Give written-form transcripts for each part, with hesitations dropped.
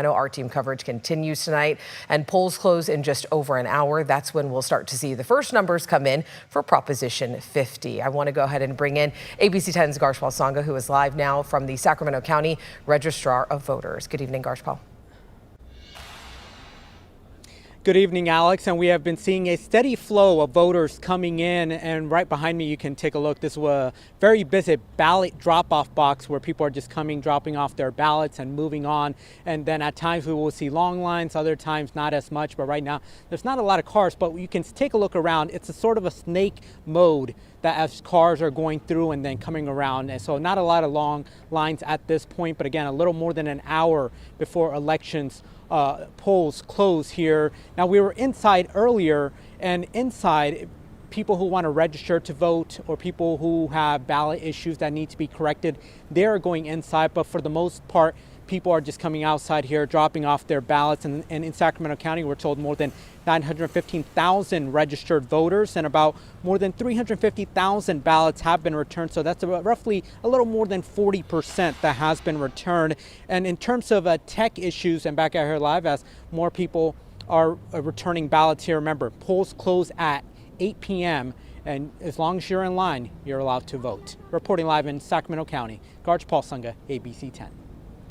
I know our team coverage continues tonight, and polls close in just over an hour. That's when we'll start to see the first numbers come in for Proposition 50. I want to go ahead and bring in ABC 10's Garshpal Sangha, who is live now from the Sacramento County Registrar of Voters. Good evening, Garshpal. Good evening, Alex, and we have been seeing a steady flow of voters coming in, and right behind me you can take a look. This was a very busy ballot drop-off box where people are just coming, dropping off their ballots and moving on, and then at times we will see long lines, other times not as much, but right now there's not a lot of cars, but you can take a look around. It's a sort of a snake mode that as cars are going through and then coming around, and so not a lot of long lines at this point, but again, a little more than an hour before elections polls close here. Now, we were inside earlier, and inside, people who want to register to vote or people who have ballot issues that need to be corrected, they're going inside, but for the most part, people are just coming outside here, dropping off their ballots. And in Sacramento County, we're told more than 915,000 registered voters and about more than 350,000 ballots have been returned. So that's about roughly a little more than 40% that has been returned. And in terms of tech issues, and back out here live as more people are returning ballots here, remember, polls close at 8 p.m. and as long as you're in line, you're allowed to vote. Reporting live in Sacramento County, Garshpal Sangha, ABC 10.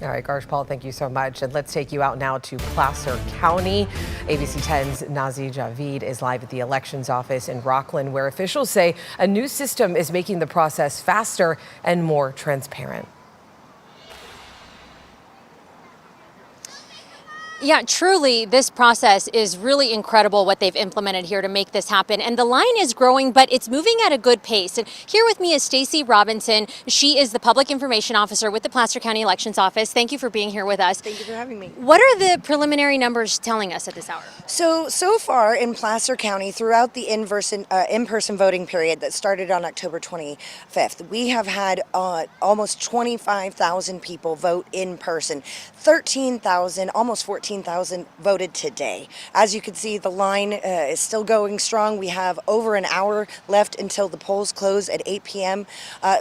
All right, Garshpal, thank you so much. And let's take you out now to Placer County. ABC 10's Nazi Javid is live at the elections office in Rockland, where officials say a new system is making the process faster and more transparent. Yeah, truly, this process is really incredible what they've implemented here to make this happen. And the line is growing, but it's moving at a good pace. And here with me is Stacy Robinson. She is the Public Information Officer with the Placer County Elections Office. Thank you for being here with us. Thank you for having me. What are the preliminary numbers telling us at this hour? So far in Placer County, throughout the in-person voting period that started on October 25th, we have had almost 25,000 people vote in person. 13,000, almost 14,000 voted today. As you can see, the line is still going strong. We have over an hour left until the polls close at 8 p.m.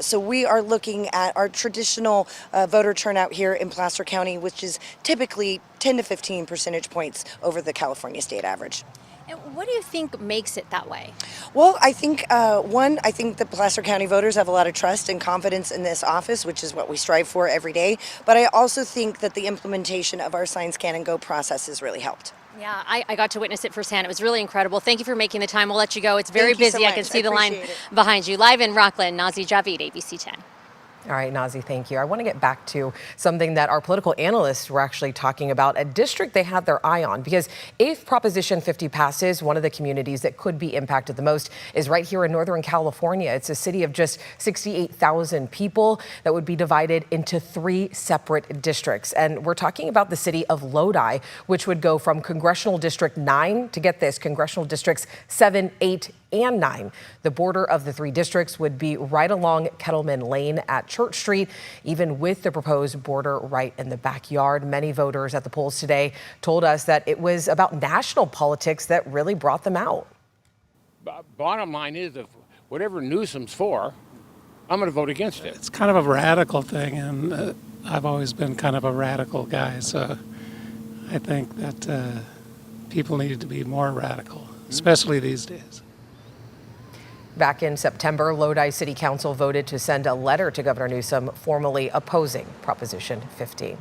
So we are looking at our traditional voter turnout here in Placer County, which is typically 10 to 15 percentage points over the California state average. And what do you think makes it that way? Well, I think, I think the Placer County voters have a lot of trust and confidence in this office, which is what we strive for every day. But I also think that the implementation of our Sign, Scan, and Go process has really helped. Yeah, I got to witness it firsthand. It was really incredible. Thank you for making the time. We'll let you go. It's very busy. I can see the line behind you. Live in Rockland, Nazi Javid, ABC 10. All right, Nazi, thank you. I want to get back to something that our political analysts were actually talking about, a district they had their eye on, because if Proposition 50 passes, one of the communities that could be impacted the most is right here in Northern California. It's a city of just 68,000 people that would be divided into 3 separate districts. And we're talking about the city of Lodi, which would go from Congressional District 9 to, get this, Congressional Districts 7, 8, and 9. The border of the 3 districts would be right along Kettleman Lane at Church Street, even with the proposed border right in the backyard. Many voters at the polls today told us that it was about national politics that really brought them out. Bottom line is, if whatever Newsom's for, I'm going to vote against it. It's kind of a radical thing, and I've always been kind of a radical guy, so I think that people need to be more radical, especially these days. Back in September, Lodi City Council voted to send a letter to Governor Newsom formally opposing Proposition 50.